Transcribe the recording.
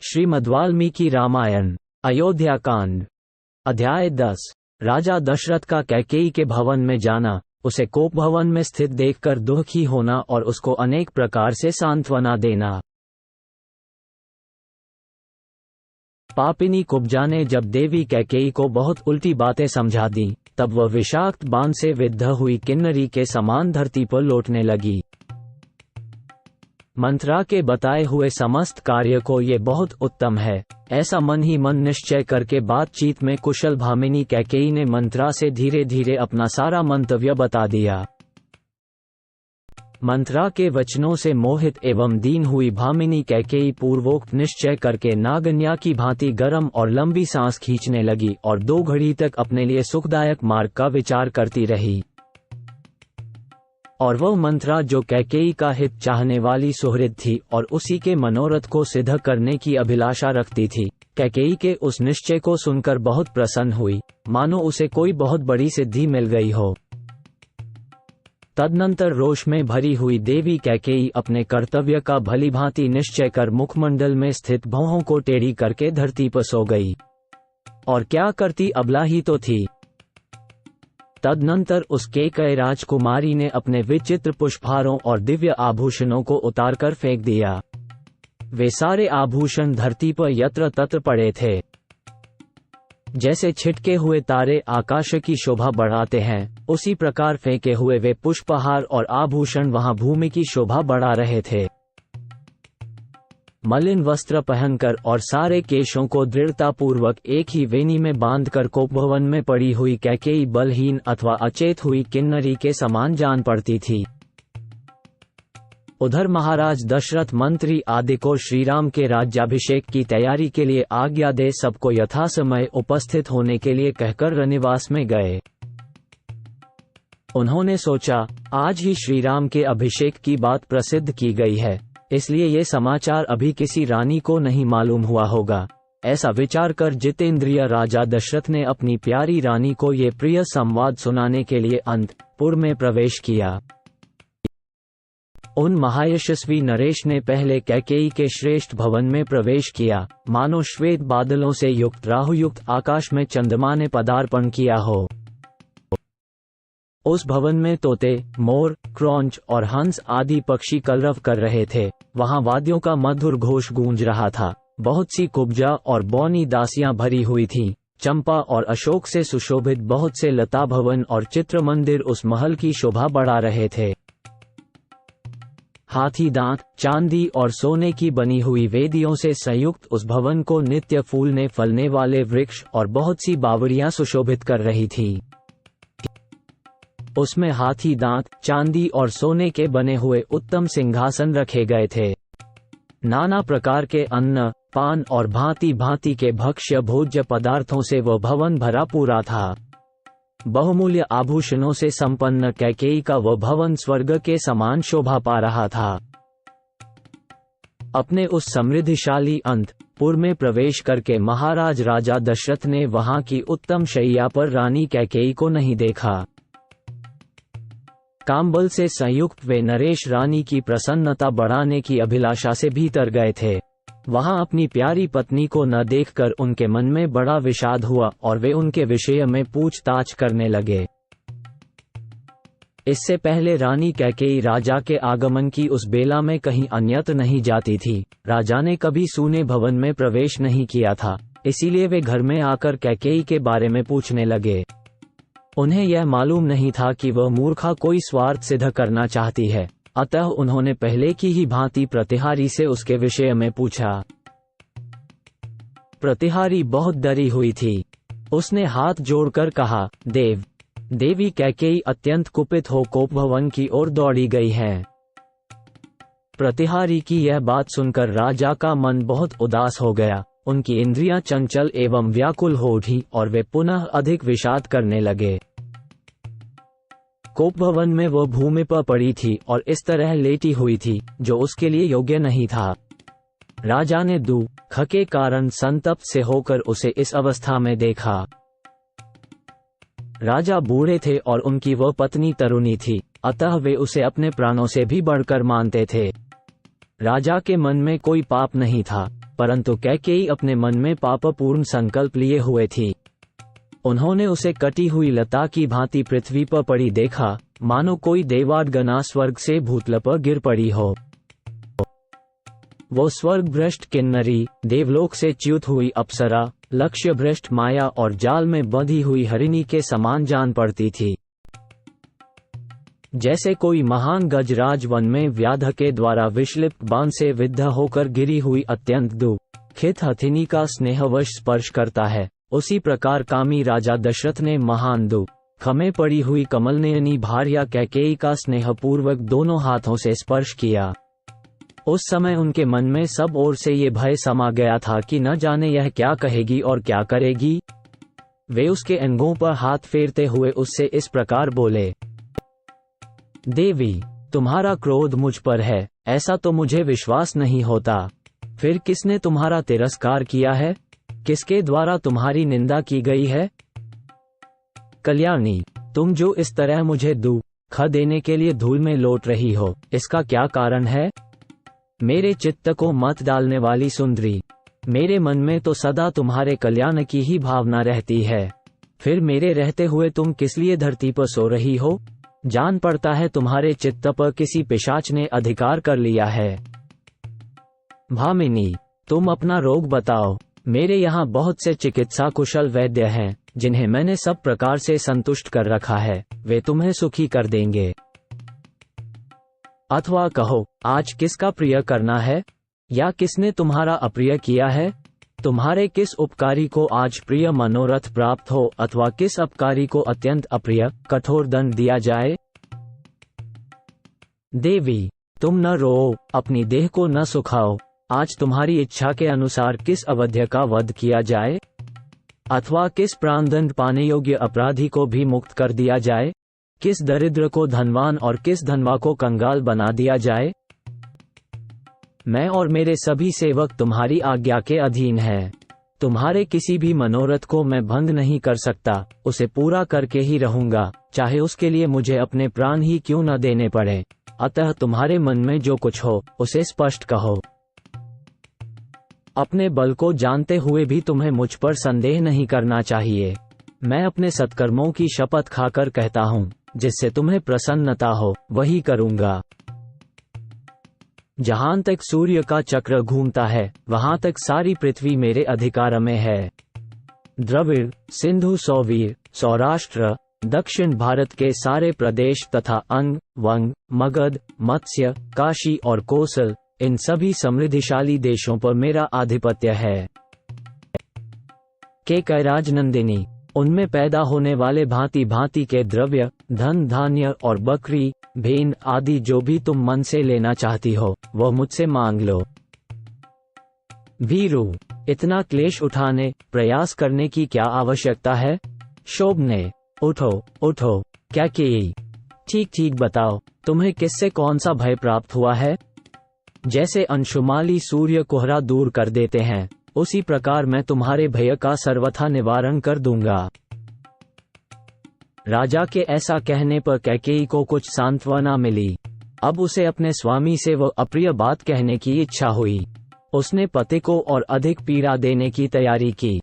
श्रीमद्वाल्मीकि रामायण अयोध्या कांड अध्याय 10। राजा दशरथ का कैकेयी के भवन में जाना, उसे कोप भवन में स्थित देखकर दुखी होना और उसको अनेक प्रकार से सांत्वना देना। पापिनी कुब्जा ने जब देवी कैकेयी को बहुत उल्टी बातें समझा दी, तब वह विषाक्त बाण से विद्ध हुई किन्नरी के समान धरती पर लौटने लगी। मंत्रा के बताए हुए समस्त कार्य को ये बहुत उत्तम है, ऐसा मन ही मन निश्चय करके बातचीत में कुशल भामिनी कैकेयी ने मंत्रा से धीरे धीरे अपना सारा मंतव्य बता दिया। मंत्रा के वचनों से मोहित एवं दीन हुई भामिनी कैकेयी पूर्वोक्त निश्चय करके नागन्या की भांति गर्म और लंबी सांस खींचने लगी और 2 घड़ी तक अपने लिए सुखदायक मार्ग का विचार करती रही। और वह मंत्रा जो कैकेयी का हित चाहने वाली सुहृद थी और उसी के मनोरथ को सिद्ध करने की अभिलाषा रखती थी, कैकेयी के उस निश्चय को सुनकर बहुत प्रसन्न हुई, मानो उसे कोई बहुत बड़ी सिद्धि मिल गई हो। तदनंतर रोष में भरी हुई देवी कैकेयी अपने कर्तव्य का भलीभांति निश्चय कर मुखमंडल में स्थित भौहों को टेढ़ी करके धरती पर सो गई। और क्या करती, अबला ही तो थी। तदनंतर उस कैकेयी राजकुमारी ने अपने विचित्र पुष्पहारों और दिव्य आभूषणों को उतारकर फेंक दिया। वे सारे आभूषण धरती पर यत्र तत्र पड़े थे। जैसे छिटके हुए तारे आकाश की शोभा बढ़ाते हैं, उसी प्रकार फेंके हुए वे पुष्पहार और आभूषण वहां भूमि की शोभा बढ़ा रहे थे। मलिन वस्त्र पहनकर और सारे केशों को दृढ़तापूर्वक एक ही वेणी में बांधकर कोपभवन में पड़ी हुई कैकेयी बलहीन अथवा अचेत हुई किन्नरी के समान जान पड़ती थी। उधर महाराज दशरथ मंत्री आदि को श्रीराम के राज्याभिषेक की तैयारी के लिए आज्ञा दे सबको यथासमय उपस्थित होने के लिए कहकर रनिवास में गए। उन्होंने सोचा, आज ही श्रीराम के अभिषेक की बात प्रसिद्ध की गई है, इसलिए ये समाचार अभी किसी रानी को नहीं मालूम हुआ होगा। ऐसा विचार कर जितेंद्रिय राजा दशरथ ने अपनी प्यारी रानी को ये प्रिय संवाद सुनाने के लिए अंतपुर में प्रवेश किया। उन महायशस्वी नरेश ने पहले कैकेयी के श्रेष्ठ भवन में प्रवेश किया, मानो श्वेत बादलों से युक्त राहुयुक्त आकाश में चंद्रमा ने पदार्पण किया हो। उस भवन में तोते, मोर, क्रौंच और हंस आदि पक्षी कलरव कर रहे थे। वहां वाद्यों का मधुर घोष गूंज रहा था। बहुत सी कुब्जा और बौनी दासियां भरी हुई थीं। चंपा और अशोक से सुशोभित बहुत से लता भवन और चित्र मंदिर उस महल की शोभा बढ़ा रहे थे। हाथी दांत, चांदी और सोने की बनी हुई वेदियों से संयुक्त उस भवन को नित्य फूलने फलने वाले वृक्ष और बहुत सी बावड़ियां सुशोभित कर रही थीं। उसमें हाथी दांत, चांदी और सोने के बने हुए उत्तम सिंहासन रखे गए थे। नाना प्रकार के अन्न, पान और भांति भांति के भक्ष्य भोज्य पदार्थों से वह भवन भरा पूरा था। बहुमूल्य आभूषणों से संपन्न कैकेयी का वह भवन स्वर्ग के समान शोभा पा रहा था। अपने उस समृद्धिशाली अंतपुर में प्रवेश करके महाराज राजा दशरथ ने वहां की उत्तम शैया पर रानी कैकेयी को नहीं देखा। कामबल से संयुक्त वे नरेश रानी की प्रसन्नता बढ़ाने की अभिलाषा से भीतर गए थे। वहां अपनी प्यारी पत्नी को न देखकर उनके मन में बड़ा विषाद हुआ और वे उनके विषय में पूछताछ करने लगे। इससे पहले रानी कैकेयी राजा के आगमन की उस बेला में कहीं अन्यत्र नहीं जाती थी। राजा ने कभी सूने भवन में प्रवेश नहीं किया था, इसीलिए वे घर में आकर कैकेयी के बारे में पूछने लगे। उन्हें यह मालूम नहीं था कि वह मूर्खा कोई स्वार्थ सिद्ध करना चाहती है, अतः उन्होंने पहले की ही भांति प्रतिहारी से उसके विषय में पूछा। प्रतिहारी बहुत डरी हुई थी। उसने हाथ जोड़कर कहा, देवी कैकेयी अत्यंत कुपित हो कोपभवन की ओर दौड़ी गई है। प्रतिहारी की यह बात सुनकर राजा का मन बहुत उदास हो गया। उनकी इंद्रियां चंचल एवं व्याकुल हो उठी और वे पुनः अधिक विषाद करने लगे। कोपभवन में वह भूमि पर पड़ी थी और इस तरह लेटी हुई थी जो उसके लिए योग्य नहीं था। राजा ने दुख के कारण संतप्त से होकर उसे इस अवस्था में देखा। राजा बूढ़े थे और उनकी वह पत्नी तरुणी थी, अतः वे उसे अपने प्राणों से भी बढ़कर मानते थे। राजा के मन में कोई पाप नहीं था, परंतु कैकेयी अपने मन में पापपूर्ण संकल्प लिए हुए थी। उन्होंने उसे कटी हुई लता की भांति पृथ्वी पर पड़ी देखा, मानो कोई देवागना स्वर्ग से भूतल पर गिर पड़ी हो। वो स्वर्ग भ्रष्ट किन्नरी, देवलोक से च्युत हुई अप्सरा, लक्ष्य भ्रष्ट माया और जाल में बंधी हुई हरिणी के समान जान पड़ती थी। जैसे कोई महान गजराज वन में व्याध के द्वारा विषलिप्त बाण से विद्ध होकर गिरी हुई अत्यंत दुखित हथिनी का स्नेहवश स्पर्श करता है, उसी प्रकार कामी राजा दशरथ ने महान दुख में पड़ी हुई कमलनयनी भार्या कैकेयी का स्नेहपूर्वक दोनों हाथों से स्पर्श किया। उस समय उनके मन में सब ओर से ये भय समा गया था कि न जाने यह क्या कहेगी और क्या करेगी। वे उसके अंगों पर हाथ फेरते हुए उससे इस प्रकार बोले, देवी, तुम्हारा क्रोध मुझ पर है, ऐसा तो मुझे विश्वास नहीं होता। फिर किसने तुम्हारा तिरस्कार किया है? किसके द्वारा तुम्हारी निंदा की गई है? कल्याणी, तुम जो इस तरह मुझे दुख देने के लिए धूल में लौट रही हो, इसका क्या कारण है? मेरे चित्त को मत डालने वाली सुंदरी, मेरे मन में तो सदा तुम्हारे कल्याण की ही भावना रहती है। फिर मेरे रहते हुए तुम किस लिए धरती पर सो रही हो? जान पड़ता है तुम्हारे चित्त पर किसी पिशाच ने अधिकार कर लिया है। भामिनी, तुम अपना रोग बताओ। मेरे यहाँ बहुत से चिकित्सा कुशल वैद्य हैं, जिन्हें मैंने सब प्रकार से संतुष्ट कर रखा है, वे तुम्हें सुखी कर देंगे। अथवा कहो, आज किसका प्रिय करना है, या किसने तुम्हारा अप्रिय किया है? तुम्हारे किस उपकारी को आज प्रिय मनोरथ प्राप्त हो, अथवा किस अपकारी को अत्यंत अप्रिय कठोर दंड दिया जाए? देवी, तुम न रो, अपनी देह को न सुखाओ। आज तुम्हारी इच्छा के अनुसार किस अवध्य का वध किया जाए, अथवा किस प्राणदंड पाने योग्य अपराधी को भी मुक्त कर दिया जाए? किस दरिद्र को धनवान और किस धनवा को कंगाल बना दिया जाए? मैं और मेरे सभी सेवक तुम्हारी आज्ञा के अधीन हैं। तुम्हारे किसी भी मनोरथ को मैं भंग नहीं कर सकता, उसे पूरा करके ही रहूंगा, चाहे उसके लिए मुझे अपने प्राण ही क्यों न देने पड़े। अतः तुम्हारे मन में जो कुछ हो, उसे स्पष्ट कहो। अपने बल को जानते हुए भी तुम्हें मुझ पर संदेह नहीं करना चाहिए। मैं अपने सत्कर्मों की शपथ खाकर कहता हूँ, जिससे तुम्हें प्रसन्नता हो, वही करूंगा। जहां तक सूर्य का चक्र घूमता है, वहां तक सारी पृथ्वी मेरे अधिकार में है। द्रविड़, सिंधु, सौवीर, सौराष्ट्र, दक्षिण भारत के सारे प्रदेश तथा अंग, वंग, मगध, मत्स्य, काशी और कोसल, इन सभी समृद्धिशाली देशों पर मेरा आधिपत्य है। कैकयराज नंदिनी, उनमें पैदा होने वाले भांति भांति के द्रव्य, धन, धान्य और बकरी, भेड़ आदि जो भी तुम मन से लेना चाहती हो, वह मुझसे मांग लो। भीरू, इतना क्लेश उठाने, प्रयास करने की क्या आवश्यकता है? शोभने, उठो, उठो। कैकेयी, ठीक ठीक बताओ, तुम्हें किससे कौन सा भय प्राप्त हुआ है? जैसे अंशुमाली सूर्य कोहरा दूर कर देते हैं, उसी प्रकार मैं तुम्हारे भय का सर्वथा निवारण कर दूंगा। राजा के ऐसा कहने पर कैकेयी को कुछ सांत्वना मिली। अब उसे अपने स्वामी से वह अप्रिय बात कहने की इच्छा हुई। उसने पति को और अधिक पीड़ा देने की तैयारी की।